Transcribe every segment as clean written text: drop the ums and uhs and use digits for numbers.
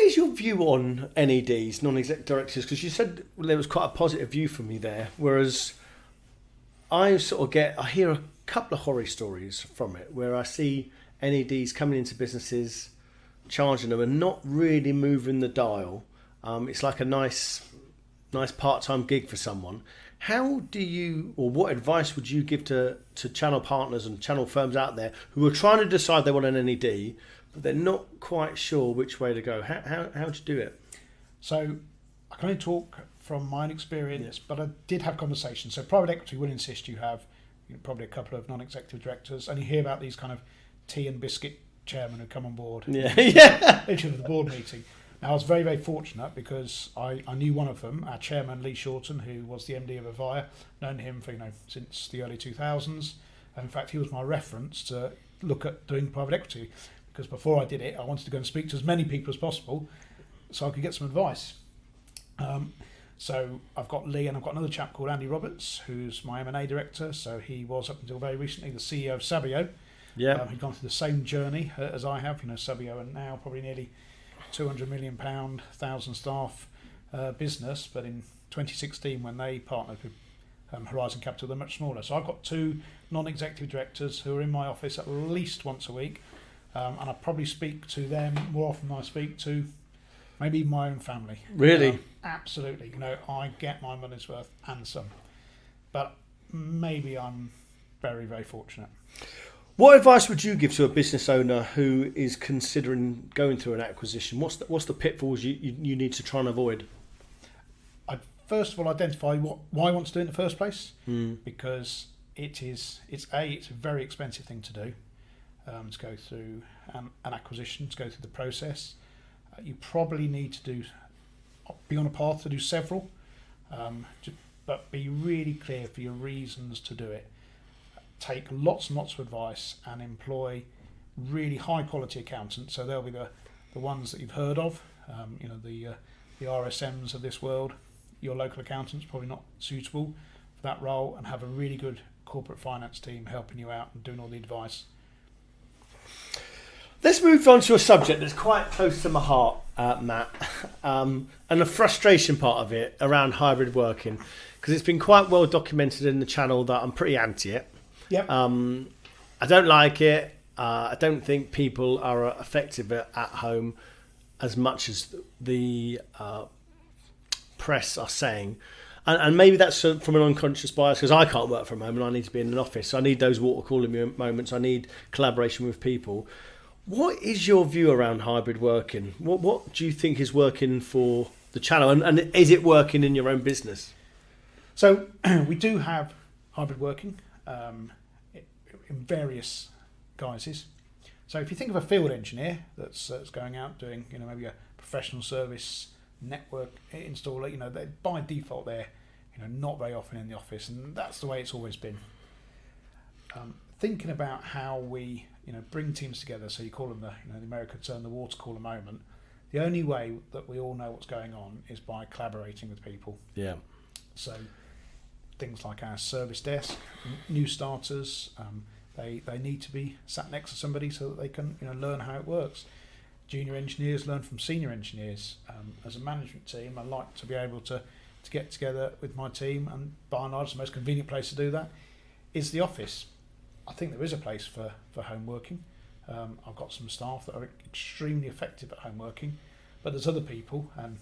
is your view on NEDs, non-exec directors? Because you said there was quite a positive view from you there, whereas I hear a couple of horror stories from it where I see NEDs coming into businesses, charging them and not really moving the dial. It's like a nice part-time gig for someone. How do you, or what advice would you give to channel partners and channel firms out there who are trying to decide they want an NED, but they're not quite sure which way to go? How do you do it? So I can only talk from my own experience, but I did have conversations. So private equity will insist you have probably a couple of non-executive directors, and you hear about these kind of tea and biscuit chairmen who come on board. Yeah. Literally the board meeting. Now I was very, very fortunate because I knew one of them, our chairman Lee Shorten, who was the MD of Avaya. Known him for since the early 2000s. And in fact, he was my reference to look at doing private equity, because before I did it, I wanted to go and speak to as many people as possible so I could get some advice. So I've got Lee, and I've got another chap called Andy Roberts, who's my M&A director. So he was, up until very recently, the CEO of Sabio. Yeah. He'd gone through the same journey as I have. Sabio are now probably nearly £200 million, 1,000 staff business. But in 2016, when they partnered with Horizon Capital, they're much smaller. So I've got two non-executive directors who are in my office at least once a week. And I probably speak to them more often than I speak to maybe my own family. Really? Absolutely. I get my money's worth and some. But maybe I'm very, very fortunate. What advice would you give to a business owner who is considering going through an acquisition? What's the pitfalls you need to try and avoid? I'd first of all identify why I want to do it in the first place, because it's a very expensive thing to do, to go through an acquisition, to go through the process. You probably need to be on a path to do several, but be really clear for your reasons to do it. Take lots and lots of advice and employ really high quality accountants. So they'll be the ones that you've heard of, the RSMs of this world. Your local accountant's probably not suitable for that role, and have a really good corporate finance team helping you out and doing all the advice. Let's move on to a subject that's quite close to my heart, Matt, and the frustration part of it around hybrid working, because it's been quite well documented in the channel that I'm pretty anti it. Yep. I don't like it. I don't think people are effective at home as much as the press are saying. And maybe that's from an unconscious bias, because I can't work from home and I need to be in an office. So I need those water cooling moments. I need collaboration with people. What is your view around hybrid working? What do you think is working for the channel? And is it working in your own business? So we do have hybrid working in various guises. So if you think of a field engineer that's going out doing maybe a professional service network installer, they by default they're not very often in the office, and that's the way it's always been. Thinking about how we bring teams together, so you call them the American term, the water cooler moment. The only way that we all know what's going on is by collaborating with people. Yeah. So things like our service desk, new starters, they need to be sat next to somebody so that they can learn how it works. Junior engineers learn from senior engineers. As a management team, I like to be able to get together with my team, and by and large the most convenient place to do that is the office. I think there is a place for home working. I've got some staff that are extremely effective at home working, but there's other people, and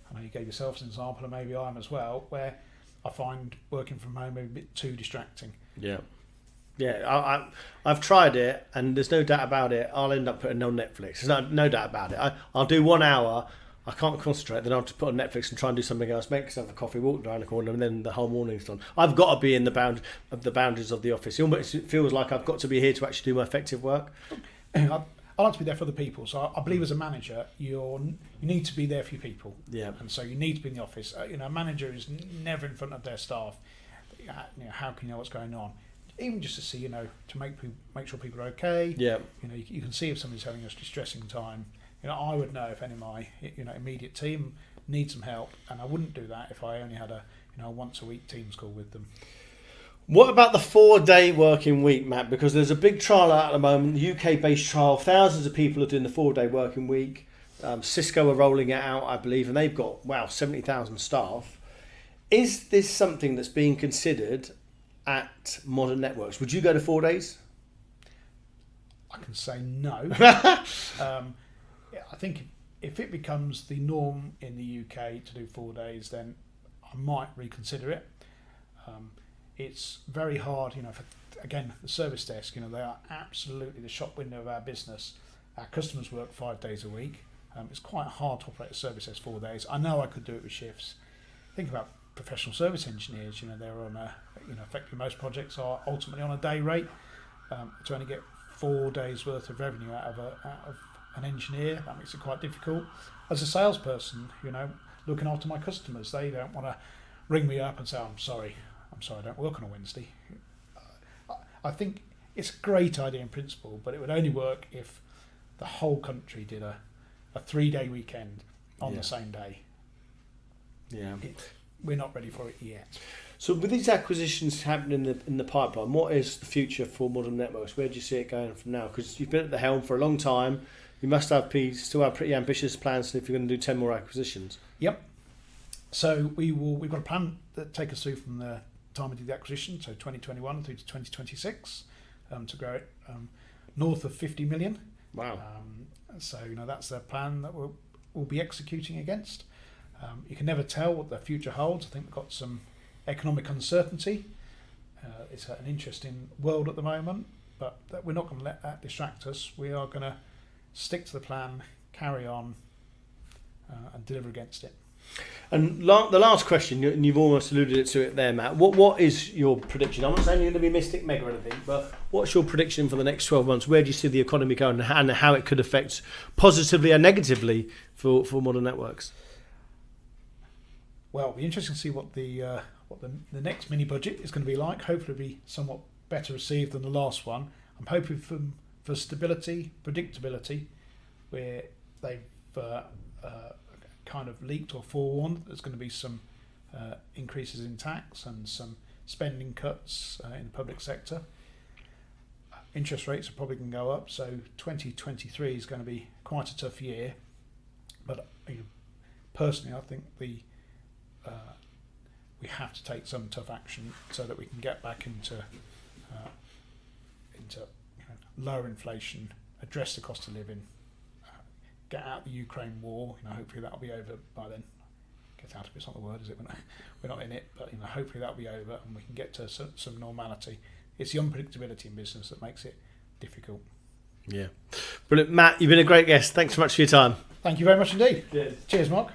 I know you gave yourself an example, and maybe I am as well, where I find working from home maybe a bit too distracting. Yeah, I've tried it, and there's no doubt about it. I'll end up putting on Netflix. There's no doubt about it. I'll do 1 hour. I can't concentrate. Then I'll just put on Netflix and try and do something else. Make myself a coffee, walk down the corner, and then the whole morning's done. I've got to be in the boundaries of the office. It almost feels like I've got to be here to actually do my effective work. I like to be there for other people. So I believe as a manager, you need to be there for your people. Yeah. And so you need to be in the office. A manager is never in front of their staff. How can you know what's going on? Even just to see, to make sure people are okay. Yeah. You can see if somebody's having a distressing time. I would know if any of my immediate team needs some help, and I wouldn't do that if I only had a once a week Teams call with them. What about the 4-day working week, Matt? Because there's a big trial out at the moment, the UK-based trial. Thousands of people are doing the 4-day working week. Cisco are rolling it out, I believe, and they've got 70,000 staff. Is this something that's being considered at Modern Networks? Would you go to 4 days? I can say no. I think if it becomes the norm in the UK to do 4 days, then I might reconsider it. It's very hard, again, the service desk, they are absolutely the shop window of our business. Our customers work 5 days a week. It's quite hard to operate a service desk 4 days. I know I could do it with shifts. Think about professional service engineers. They're on effectively most projects are ultimately on a day rate. To only get 4 days worth of revenue out of an engineer, that makes it quite difficult. As a salesperson, looking after my customers, they don't want to ring me up and say, I'm sorry, I don't work on a Wednesday. I think it's a great idea in principle, but it would only work if the whole country did a 3-day weekend on the same day. Yeah, we're not ready for it yet. So with these acquisitions happening in the pipeline, what is the future for Modern Networks? Where do you see it going from now? Because you've been at the helm for a long time. You must still have pretty ambitious plans if you're going to do 10 more acquisitions. Yep. So we've got a plan that take us through from the time we did the acquisition, so 2021 through to 2026, to grow it north of 50 million. Wow. So that's the plan that we'll be executing against. You can never tell what the future holds. I think we've got some economic uncertainty. It's an interesting world at the moment, but we're not going to let that distract us. We are going to stick to the plan, carry on, and deliver against it. And the last question, and you've almost alluded to it there, Matt. What is your prediction? I'm not saying you're going to be Mystic Mega or anything, but what's your prediction for the next 12 months? Where do you see the economy going, and how it could affect positively and negatively for Modern Networks? Well, it'll be interesting to see what the next mini budget is going to be like. Hopefully, it'll be somewhat better received than the last one. I'm hoping for stability, predictability, where they've kind of leaked or forewarned that there's going to be some increases in tax and some spending cuts in the public sector. Interest rates are probably going to go up, so 2023 is going to be quite a tough year. But personally, I think we have to take some tough action so that we can get back into lower inflation, address the cost of living, get out the Ukraine war. Hopefully that'll be over by then. Get out of it's not the word, is it? We're not in it, but hopefully that'll be over and we can get to some normality. It's the unpredictability in business that makes it difficult. Yeah, brilliant, Matt. You've been a great guest. Thanks so much for your time. Thank you very much indeed. Cheers. Cheers, Mark.